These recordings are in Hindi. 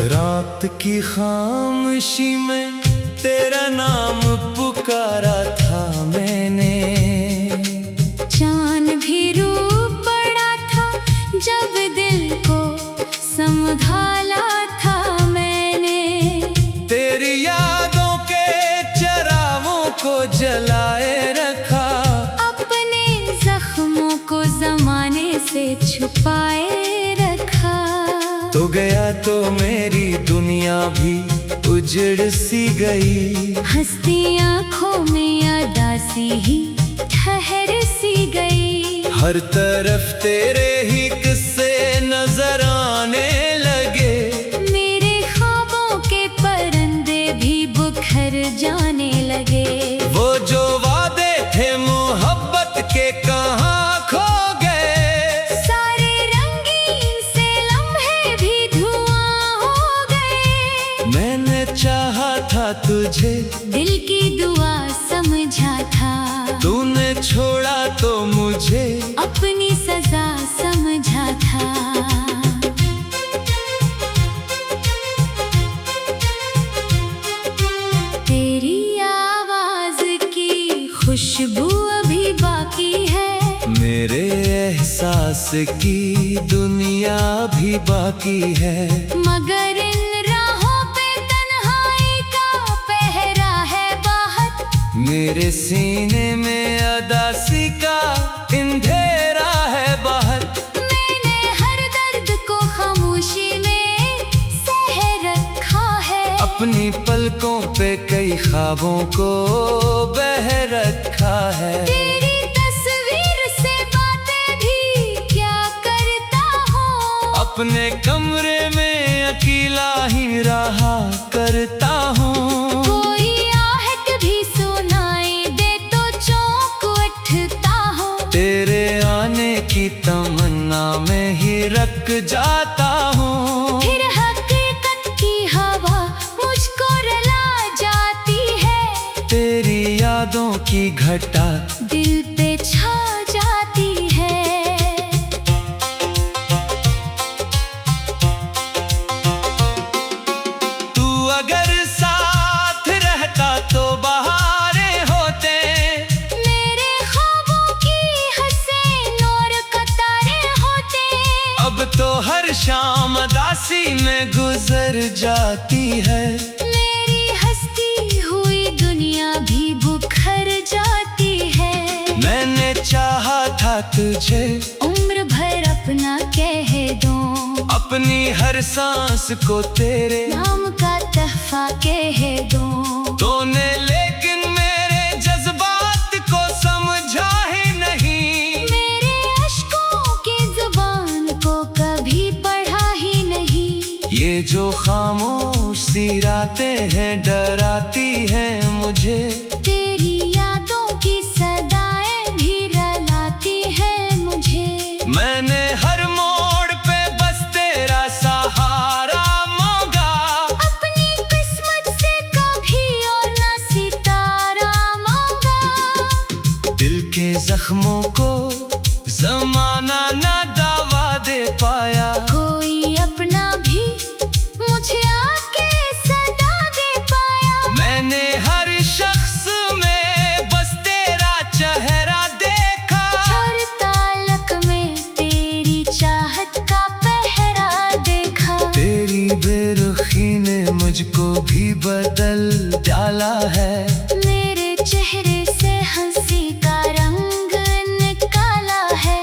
रात की खामोशी में तेरा नाम पुकारा था मैंने। चांद भी रूप पड़ा था जब दिल को संभाला था मैंने। तेरी यादों के चिरागों को जलाए रखा, अपने जख्मों को जमाने से छुपाए रखा। तो गया तो मेरी दुनिया भी उजड़ सी गई, हंसती आँखों में अदासी ही ठहर सी गई। हर तरफ तेरे ही किस्से नजर आने लगे, मेरे ख्वाबों के परिंदे भी बिखर जाने लगे। वो जो वादे थे मोहब्बत के कहाँ खो गए, सारे रंगीन से लम्हे भी धुआं हो गए। मैंने चाहा था तुझे, दिल की दुआ समझा था, तूने छोड़ा तो मुझे अपनी सजा समझा था। तेरी आवाज की खुशबू अभी बाकी है, मेरे एहसास की दुनिया भी बाकी है। मगर इन राहों पे तन्हाई का पहरा है बाहर। मेरे सीने में अदासी का अंधेरा है बाहर। मैंने हर दर्द को खामोशी में सह रखा है, अपनी पलकों पे कई ख्वाबों को बह रखा है। तेरी तस्वीर से बातें भी क्या करता हूँ, अपने कमरे में अकेला ही रहा करता हूँ। कोई आहट भी सुनाई दे तो चौंक उठता हूँ। तेरे आने की तमन्ना में ही रख जाता हूँ। फिर हकीकत की हवा मुझको रुला जाती है, तेरी यादों की घटा दिल पे छा जाती है। तू अगर साथ रहता तो बहारें होते, मेरे ख्वाबों की हसीन और कतारें होते। अब तो हर शाम उदासी में गुजर जाती है। मेरी हंसती हुई दुनिया भी बिखर जाती है। मैंने चाहा था तुझे, उम्र भर अपना कह दूं, अपनी हर सांस को तेरे नाम का तोहफा कह दूं। तूने लेकिन मेरे जज्बात को समझा ही नहीं, मेरे अश्कों की जुबान को कभी पढ़ा ही नहीं। ये जो खामोश सी रातें हैं डराती हैं मुझे। तेरी यादों की सदाएं भी रुलाती हैं मुझे। मैंने हर मोड़ पे बस तेरा सहारा मांगा, अपनी किस्मत से कभी और न सितारा मांगा। दिल के जख्मों को जमाना ना दवा दे पाया। कोई अपना भी मुझे आके सदा दे पाया। मैंने हर शख्स में बस तेरा चेहरा देखा, हर तालक में तेरी चाहत का पहरा देखा। तेरी बेरुखी ने मुझको भी बदल डाला है। मेरे चेहरे से हंसी का रंग निकाला है।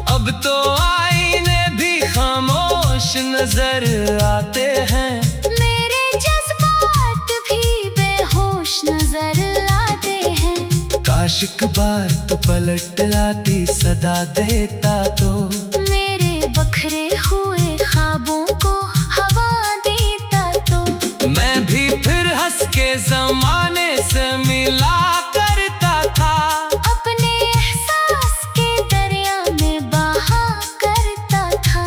अब तो आईने भी खामोश नजर आते हैं, मेरे जज्बात भी बेहोश नजर आते हैं। काश एक बार तो पलट आती सदा देता तो, मेरे बखरे हुए ख्वाबों को हवा देता तो। मैं भी फिर हंस के जमाने से मिला करता था। अपने एहसास के दरिया में बहा करता था।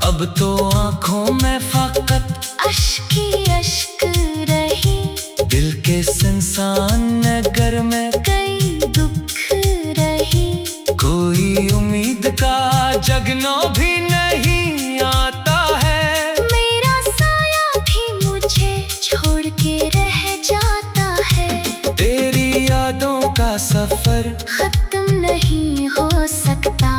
अब तो आंखों में फकत अश्क ही अश्क रही। दिल के सुनसान नगर में कई दुख रही। कोई उम्मीद का जगनो भी नहीं आता है। मेरा साया भी मुझे छोड़ के रह जाता है। तेरी यादों का सफर खत्म नहीं हो सकता।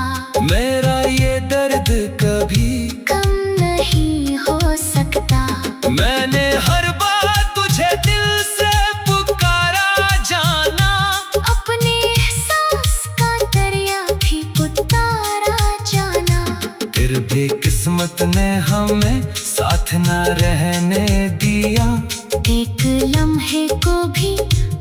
मेरा ये दर्द कभी कम नहीं हो सकता। मैंने हर बार तुझे दिल से पुकारा जाना। अपने एहसास का दरिया भी उतारा जाना। फिर भी किस्मत ने हमें साथ न रहने दिया। एक लम्हे को भी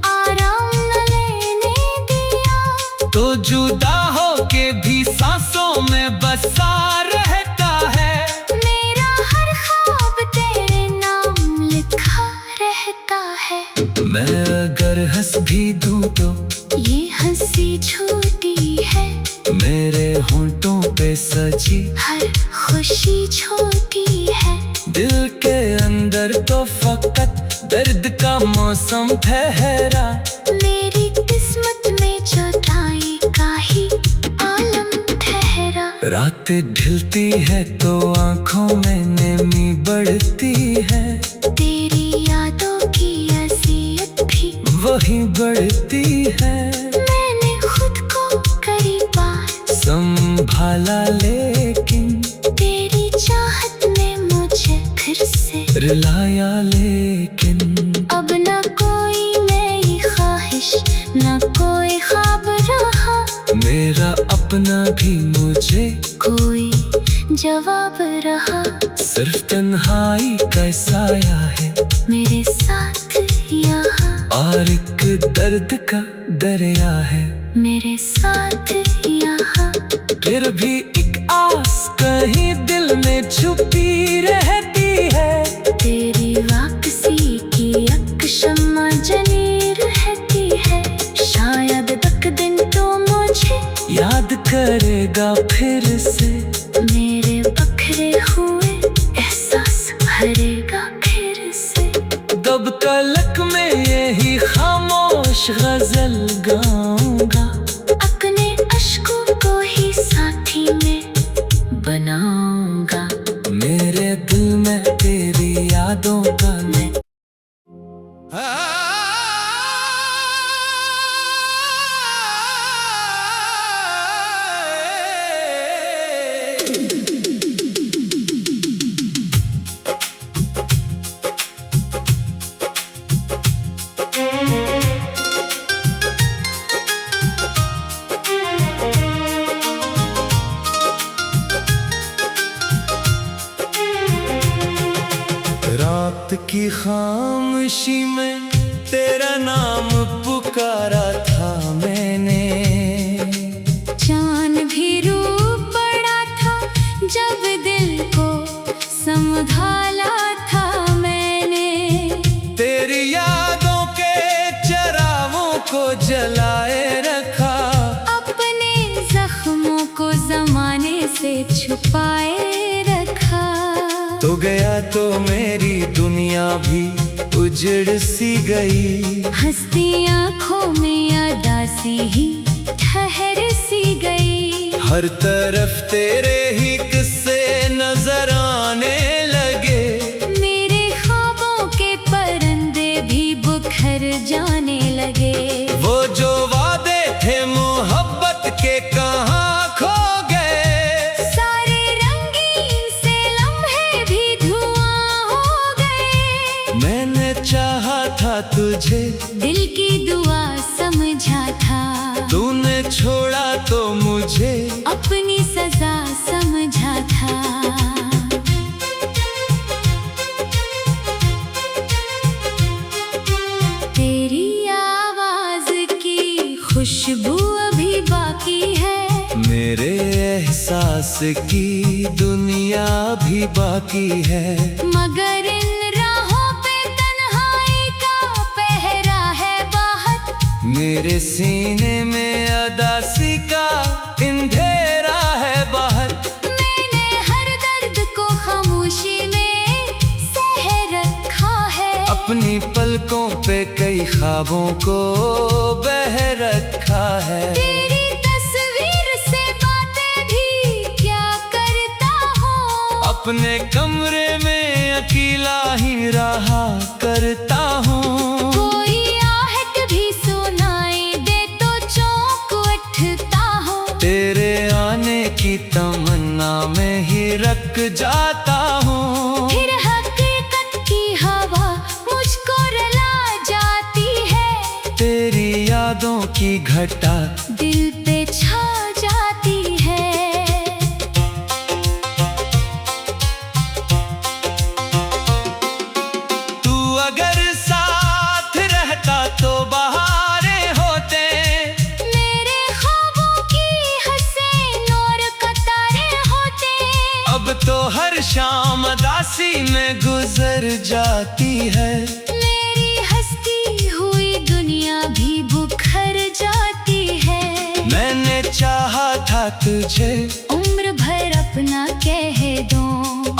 आराम न लेने दिया। तो जुदा हो के भी सांसों में बसा रहता है। मेरा हर ख्वाब तेरे नाम लिखा रहता है। मैं अगर हंस भी दूं तो ये हंसी झूठी है। मेरे होंठों पे सजी हर खुशी छोटी है। दिल के अंदर तो फकत दर्द का मौसम ठहरा। मेरी किस्मत में जुदाई का ही आलम ठहरा। रातें ढलती है तो आंखों में नमी बढ़ती है। तेरी यादों की अज़ियत भी वही बढ़ती है। मैंने खुद को कई बार संभाला लेकिन तेरी चाहत ने मुझे फिर से रुलाया लेकिन। अब न कोई नई ख्वाहिश न कोई ख्वाब रहा। मेरा अपना भी मुझे कोई जवाब रहा। सिर्फ तन्हाई का साया है मेरे साथ यहाँ। और एक दर्द का दरिया है मेरे साथ यहाँ। फिर भी एक आस कहीं दिल में छुपी रहती है। तेरी वापसी की एक शम्मा जली रहती है। शायद तक दिन तो मुझे याद करेगा फिर से। मेरे बखरे हुए एहसास भरेगा फिर से। दब तलक में यही खामोश गजल गाऊंगा। अपने अश्कों को ही साथी में बनाऊंगा। मेरे दिल में तेरी यादों का मैं रात की खामोशी में तेरा नाम पुकारा था मैंने। चांद भी रूप बड़ा था जब दिल को संभाला था मैंने। तेरी यादों के चरागों को जलाए रखा। अपने जख्मों को जमाने से छुपाए रखा। तो गया तो मेरी दुनिया भी उजड़ सी गई। हंसती आँखों में अदासी ही ठहर सी गई। हर तरफ तेरे ही किस्से नजर आने लगे। मेरे ख्वाबों के परिंदे भी बुखर जाने लगे। वो जो वादे थे मोहब्बत के कहाँ खो गए। सारे रंगीन से लम्हे भी धुआं हो गए। मैंने चाहा था तुझे, दिल की दुआ समझा था। तूने छोड़ा तो मुझे अपनी सजा समझा था। तेरी आवाज की खुशबू अभी बाकी है। मेरे एहसास की दुनिया भी बाकी है। मगर इन राहों पे तन्हाई का मेरे सीने में अदासी का अंधेरा है बाहर। मैंने हर दर्द को खामोशी में सह रखा है। अपनी पलकों पे कई ख्वाबों को बह रखा है। तेरी तस्वीर से बातें भी क्या करता हूँ। अपने कमरे में अकेला ही रहा करता हूँ। कोई आहट भी सुनाई दे तो चौंक उठता हूँ। तेरे आने की तमन्ना में ही रख जाता हूँ। फिर हकीकत की हवा मुझको रुला जाती है। तेरी यादों की घटा दिल पे छा जाती है। तू अगर साथ रहता तो बहारें होते। मेरे ख्वाबों की हसीन और कतारें होते। अब तो हर शाम उदासी में गुजर जाती है। मेरी हंसती हुई दुनिया भी बुखर जाती है। मैंने चाहा था तुझे उम्र भर अपना कह दूं।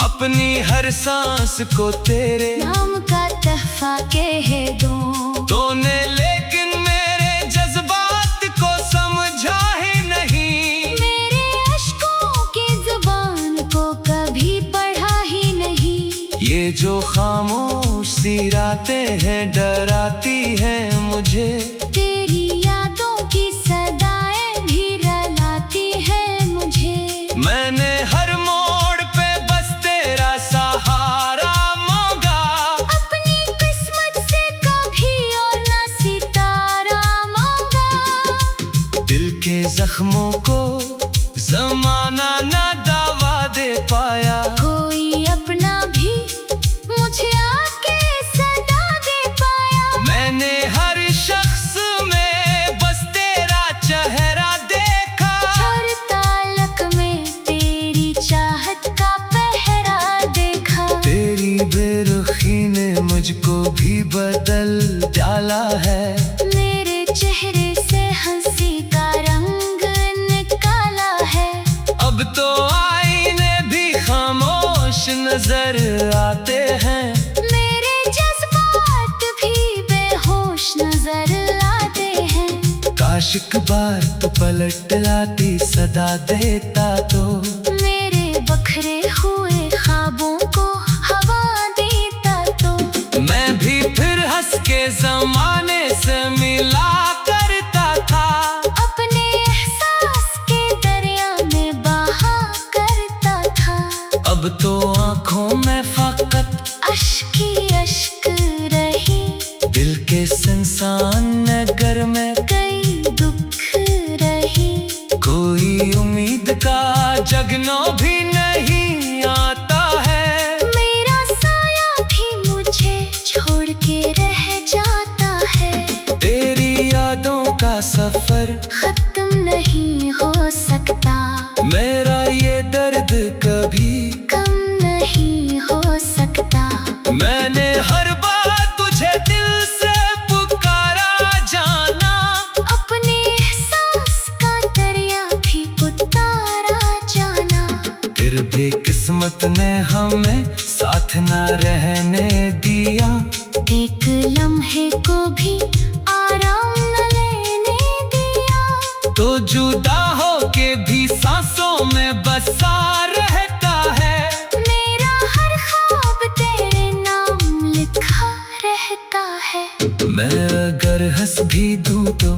अपनी हर सांस को तेरे नाम का तोहफा कह दूं। तूने लेकिन मेरे जज्बात को समझा ही नहीं। मेरे अश्कों की जुबान को कभी पढ़ा ही नहीं। ये जो खामोश सी रातें हैं डराती हैं मुझे। तेरी यादों की सदाएं भी रुलाती हैं मुझे। मैंने हर मोड़ पे बस तेरा सहारा मांगा। अपनी किस्मत से कभी और ना सितारा मांगा। दिल के जख्मों को जमाना ना दवा दे पाया। कोई अपना भी मुझे आके सदा दे पाया। मैंने हर शख्स में बस तेरा चेहरा देखा। हर तालक में तेरी चाहत का पहरा देखा। तेरी बेरुखी ने मुझको भी बदल डाला है। मेरे चेहरे से हंसी का रंग निकाला है। अब तो आईने भी खामोश नजर आते हैं। मेरे जज्बात भी बेहोश नजर आते हैं। काश एक बार तो पलट लाती सदा देता तो। मेरे बखरे हुए ख्वाबों को हवा देता तो। मैं भी फिर हंस के जमाने से मिला करता था। अपने एहसास के दरिया में बहा करता था। अब तो आंखों में फकत अश्क ही अश्क रही। दिल के सुनसान नगर में कई दुख रही। कोई उम्मीद का जगनो भी नहीं आता है। मेरा साया भी मुझे छोड़ के रह जाता है। तेरी यादों का सफर खत्म नहीं हो सकता। मेरा ये दर्द कभी कम नहीं हो सकता। मैंने हर बार तुझे दिल से पुकारा जाना। अपने एहसास का दरिया भी उतारा जाना। फिर भी किस्मत ने हमें साथ न रहने दिया। एक लम्हे को भी आराम न लेने दिया। तो जुदा हो के भी सांसों में बसा रहता है। मेरा हर ख्वाब तेरे नाम लिखा रहता है। मैं अगर हंस भी दूं तो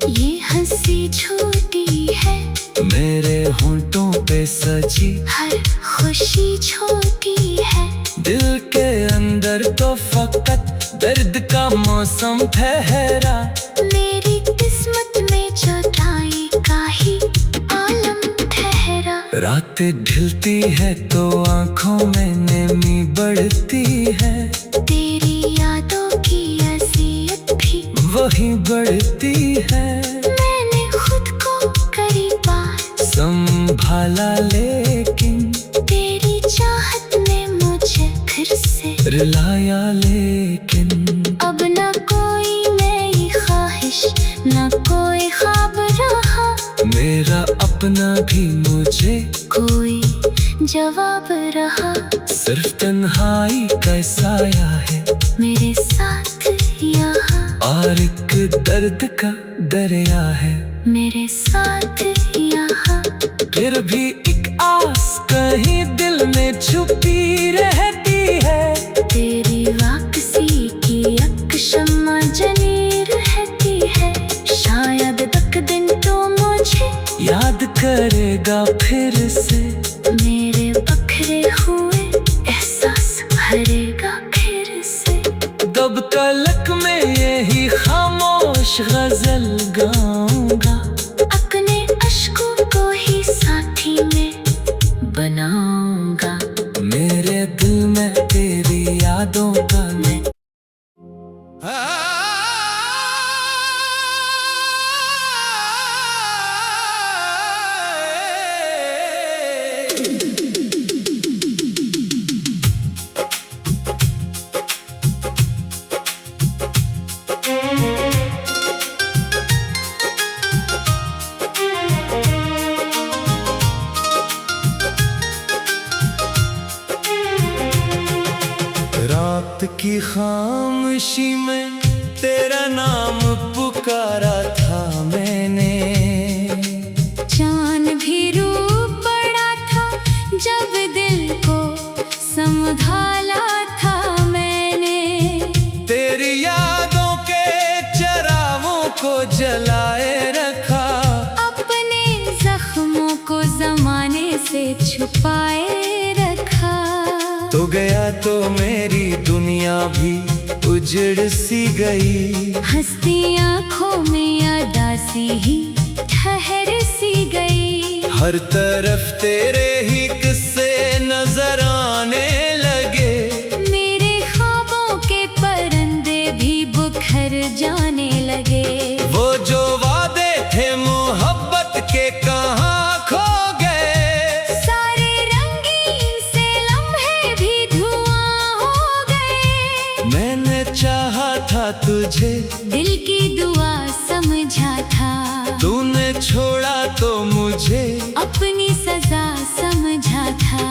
ये हंसी झूठी है। मेरे होंठों पे सजी हर खुशी छोटी है। दिल के अंदर तो फकत दर्द का मौसम ठहरा। मेरी किस्मत में जुदाई का ही आलम ठहरा। रातें ढलती है तो आंखों में नमी बढ़ती है। तेरी यादों की अज़ियत भी वही बढ़ती है। मैंने खुद को करी बात संभाला लेकिन तेरी चाहत ने मुझे फिर से रुलाया लेकिन। अब न कोई नई ख्वाहिश न अपना भी मुझे कोई जवाब रहा, सिर्फ तन्हाई का साया है मेरे साथ यहाँ, और एक दर्द का दरिया है मेरे साथ यहाँ। फिर भी एक आस कहीं दिल में छुपी रहती है, तेरी वापसी की एक शम्मा जली रहती है, शायद तक दिन तो मुझे याद करेगा फिर से, मेरे बखरे हुए एहसास भरेगा फिर से। दब तलक में यही खामोश गजल गाऊंगा, अपने अश्कों को ही साथी में बनाऊंगा, मेरे दिल में तेरी यादों का मैं रात की खामोशी में तेरा नाम पुकारा था मैंने, चांद भी रूप पड़ा था जब दिल को संभाला था मैंने, तेरी यादों के चरागों को जलाए रखा, अपने जख्मों को जमाने से छुपाए रखा। तो गया तो मेरी दुनिया भी उजड़ सी गई, हंसती आँखों में अदासी ही ठहर सी गई, हर तरफ तेरे ही किस्से नजर आने लगे, मेरे ख्वाबों के परिंदे भी बुखर जाने लगे, वो जो वादे थे मोहब्बत के कहाँ खो गए, सारे रंगीन से लम्हे भी धुआं हो गए। मैंने चाहा था तुझे, दिल की दुआ समझा था, तूने छोड़ा तो मुझे अपनी सजा समझा था।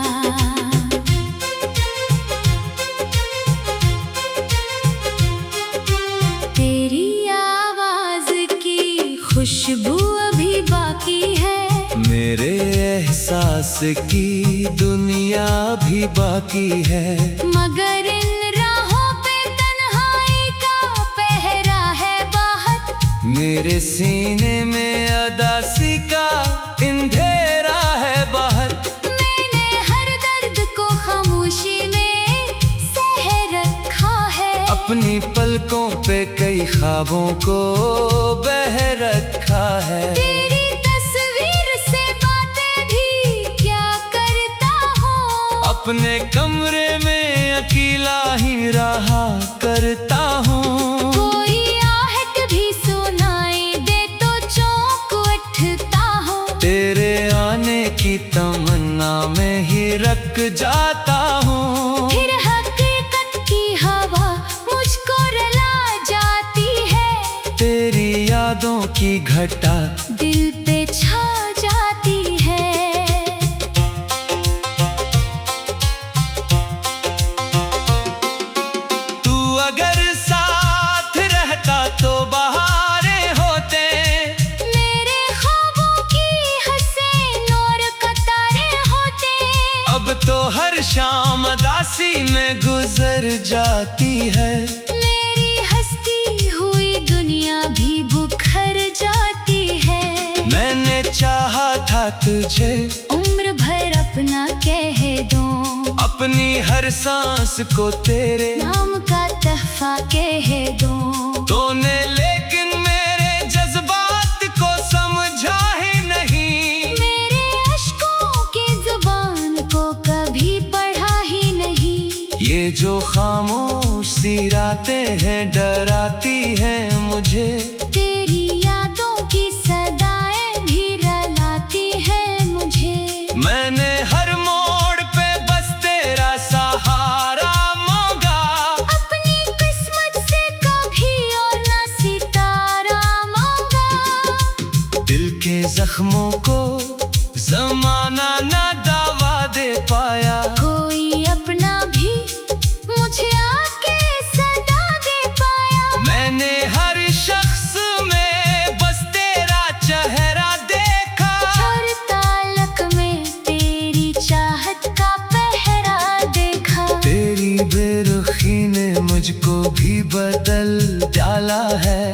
तेरी आवाज की खुशबू अभी बाकी है, मेरे एहसास की दुनिया भी बाकी है, मगर इन राहों पे तन्हाई का पहरा है बाहर, मेरे सीने में अदासी का अंधेरा है बाहर, मैंने हर दर्द को खामोशी में सह रखा है, अपनी पलकों पे कई ख्वाबों को बह रखा है, तेरी तस्वीर से बातें भी क्या करता हूँ, अपने कमरे में अकेला ही रहा करता हूँ, कोई आहट भी सुनाई दे तो चौंक उठता हूँ, तेरे आने की तमन्ना में ही रख जाता हूँ, फिर हकीकत की हवा मुझको रुला जाती है, तेरी यादों की घटा दिल पे छा जाती है। तू अगर साथ रहता तो बहारें होते, मेरे ख्वाबों की हसीन और कतारें होते, अब तो हर शाम उदासी में गुजर जाती है, मेरी हंसती हुई दुनिया भी बुखर जाती है, मैंने चाहा था तुझे उम्र भर अपना कह दूं, अपनी हर सांस को तेरे नाम का तहफा कह दूं, तूने लेकिन मेरे जज्बात को समझा ही नहीं, मेरे अश्कों की जुबान को कभी पढ़ा ही नहीं, ये जो खामोश सी रातें हैं डराती हैं मुझे, तेरी यादों की सदाएं भी रुलाती हैं मुझे, मैंने हर मोड़ पे बस तेरा सहारा मांगा, अपनी किस्मत से कभी और ना सितारा मांगा, दिल के जख्मों को जमाना ना दावा दे पाया, कोई अपना भी मुझे आके सदा दे पाया। मैंने हर शख्स में बस तेरा चेहरा देखा, हर तालक में तेरी चाहत का पहरा देखा। तेरी बेरुखी ने मुझको भी बदल डाला है,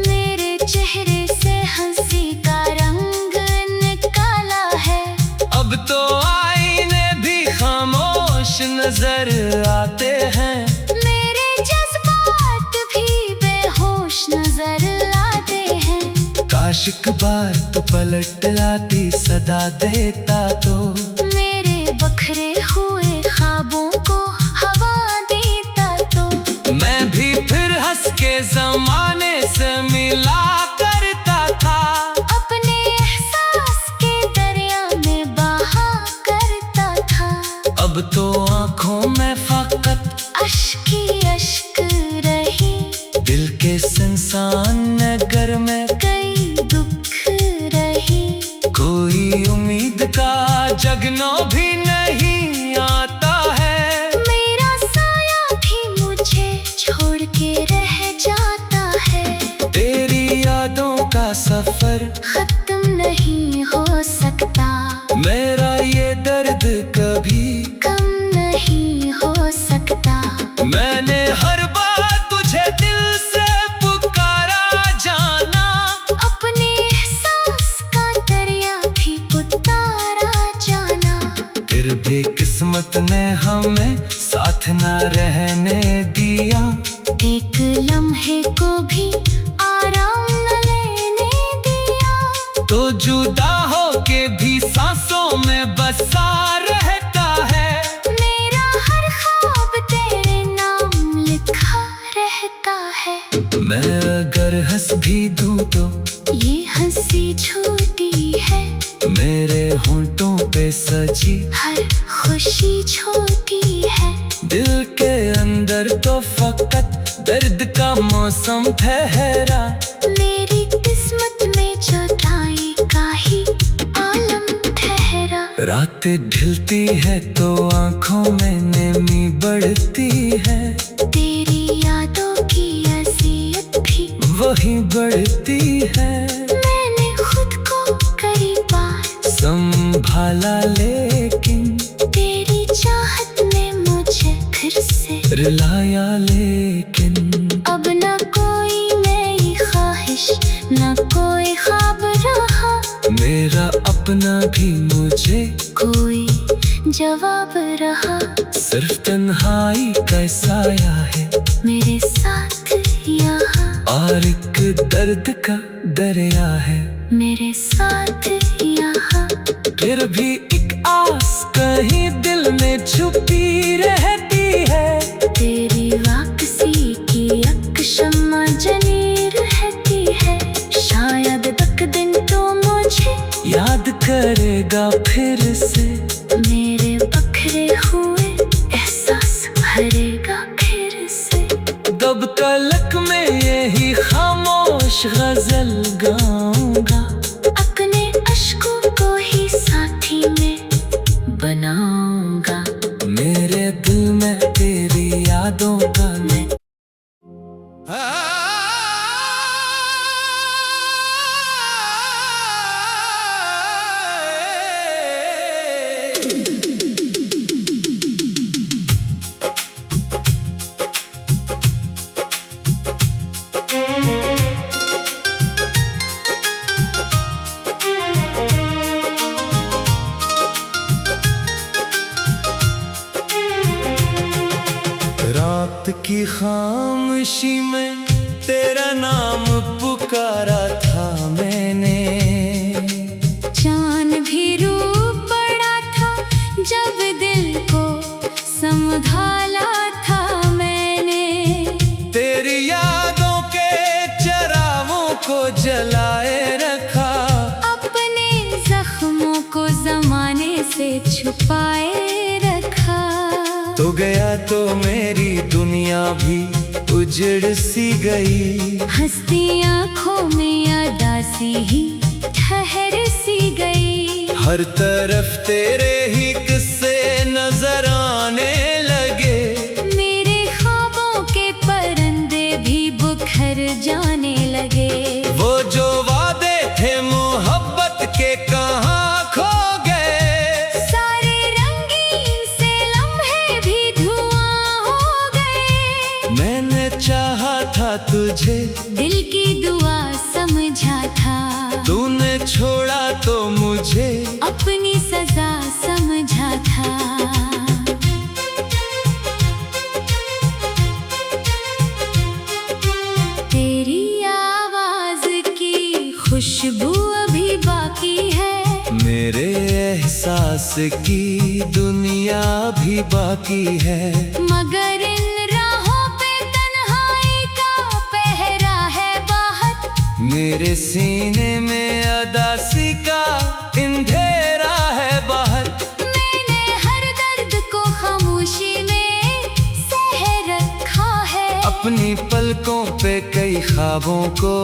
मेरे चेहरे से हंसी का रंग निकाला है। अब तो आईने भी खामोश नजर आते हैं, मेरे जज्बात भी बेहोश नजर आते हैं। काश एक बार तो पलट आती, सदा देता तो मेरे बखरे हुए ख्वाबों को हवा देता तो मैं भी फिर हंस के जमाने से मिला करता था। अपने एहसास के दरिया में बहा करता था। अब तो आंखों में फकत अश्क ही अश्क रही, दिल के सुनसान नगर में कई दुख रही। कोई उम्मीद का जगनो भी नहीं आता है, मेरा साया भी मुझे छोड़ के रह जाता है। तेरी यादों का सफर खत्म नहीं हो सकता, मेरा ये दर्द कभी कम नहीं हो सकता। मैंने हर बार तुझे दिल से पुकारा जाना, अपने एहसास का दरिया भी उतारा जाना। फिर भी किस्मत ने हमें साथ न रहने दिया, एक लम्हे को भी आराम न लेने दिया। तो जुदा हो के भी सांसों में बसा रहता है, मेरा हर ख्वाब तेरे नाम लिखा रहता है। मैं अगर हंस भी दूं तो ये हंसी झूठी है, मेरे होंठों पे सजी हर खुशी छोटी है। दिल के अंदर तो फकत दर्द का मौसम ठहरा, मेरी किस्मत में जुदाई का ही आलम ठहरा। रातें ढलती है तो आंखों में नमी बढ़ती है, तेरी यादों की अज़ियत भी वही बढ़ती है। मैंने खुद को कई बार संभाला लेकिन तेरी चाहत ने मुझे फिर से रुलाया, लेकिन अब न कोई नई ख्वाहिश न कोई ख्वाब रहा। मेरा अपना भी मुझे कोई जवाब रहा, सिर्फ तन्हाई का साया है मेरे साथ यहाँ। और एक दर्द का दरिया है मेरे साथ यहाँ। फिर भी एक आस कहीं दिल में छुपी रहती है, तेरी वापसी की एक शम्मा जली रहती है। शायद तक दिन तो मुझे याद करेगा फिर से, मेरे बखरे हुए एहसास भरेगा फिर से। दब तलक में यही खामोश गजल गाऊंगा, अपने अश्कों को ही साथी में बनाऊंगा। मेरे दिल में तेरी यादों का मैं रात की खामोशी में तेरा नाम पुकारा था मैंने, चांद भी रूप पड़ा था जब दिल को संभाला था मैंने। तेरी यादों के चरागों को जलाए रखा, अपने जख्मों को जमाने से छुपाए रखा। तो गया तो मेरी दुनिया भी उजड़ सी गई, हंसती आँखों में अदासी ही ठहर सी गई। हर तरफ तेरे ही किस्से नजर आने लगे। मेरे ख्वाबों के परिंदे भी बिखर जाने लगे। वो जो वादे थे मोहब्बत के कहाँ खो गए। सारे रंगीन से लम्हे भी धुआं हो गए। मैंने चाहा था तुझे, दिल की दुआ समझा था। तूने छोड़ा तो मुझे अपनी सजा समझा था। तेरी आवाज की खुशबू अभी बाकी है। मेरे एहसास की दुनिया भी बाकी है। मगर इन राहों पे तन्हाई का पहरा है बाहर। मेरे सीने में अदासी का अंधेरा है बाहर। मैंने हर दर्द को खामोशी में सह रखा है। अपनी पलकों पे कई ख्वाबों को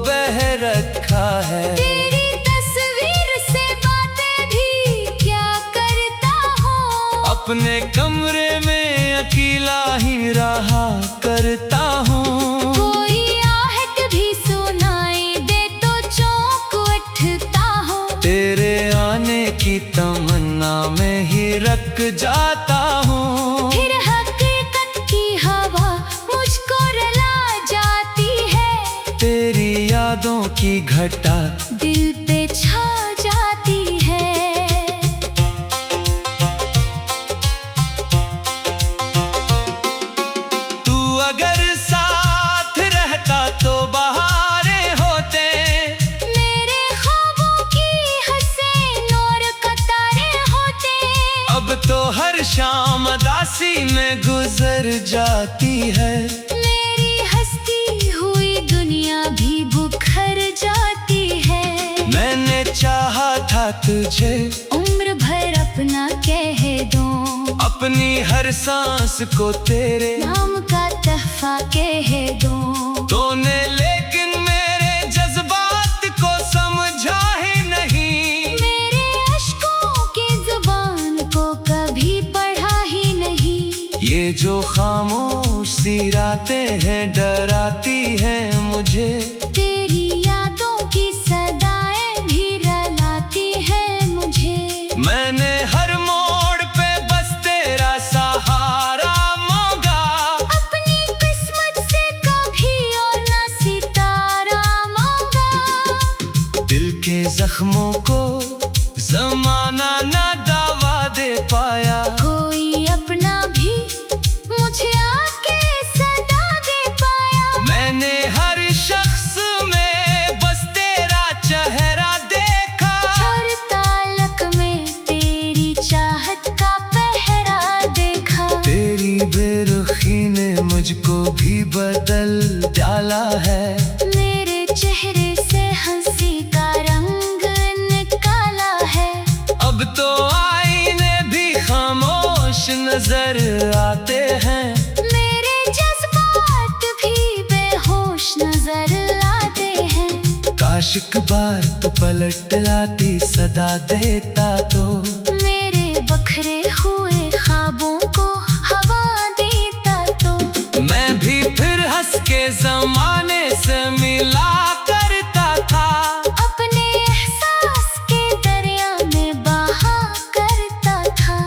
बह रखा है। तेरी तस्वीर से बातें भी क्या करता हूँ। अपने कमरे में अकेला ही रहा करता हूँ। कोई आहट भी सुनाई दे तो चौंक उठता हूँ। तेरे आने की तमन्ना में ही रख जाता हूँ। फिर हकीकत की हवा मुझको रुला जाती है। तेरी यादों की घटा दिल पे छा जाती है। तू अगर साथ रहता तो बहारें होते। मेरे ख्वाबों की हसीन और कतारें होते। अब तो हर शाम उदासी में गुजर जाती है। मेरी हंसती हुई दुनिया भी बिखर जाती है। मैंने चाहा था तुझे, उम्र भर अपना कह दूं। अपनी हर सांस को तेरे नाम का तोहफा कह दूं। तूने लेकिन मेरे जज्बात को समझा ही नहीं। मेरे अश्कों की जुबान को कभी पढ़ा ही नहीं। ये जो खामोश सी रातें हैं डराती हैं मुझे। तेरी यादों की सदाएं भी रुलाती हैं मुझे। मैंने हर मोड़ पे बस तेरा सहारा मांगा। अपनी किस्मत से कभी और ना सितारा मांगा। दिल के जख्मों को जमाना ना दवा दे पाया। कोई अपना भी मुझे आके सदा दे पाया। मैंने हर शख्स में बस तेरा चेहरा देखा। हर तालक में तेरी चाहत का पहरा देखा। तेरी बेरुखी ने मुझको भी बदल डाला है। मेरे चेहरे से हंसी का रंग निकाला है। अब तो आईने भी खामोश नजर आते हैं। मेरे जज्बात भी बेहोश नजर आते हैं। काश एक बार तू पलट आती सदा देता तो। मेरे बखरे हुए ख्वाबों को हवा देता तो। मैं भी फिर हंस के जमाने से मिला करता था। अपने एहसास के दरिया में बहा करता था।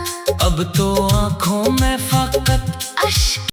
अब तो आंखों में फकत अश्क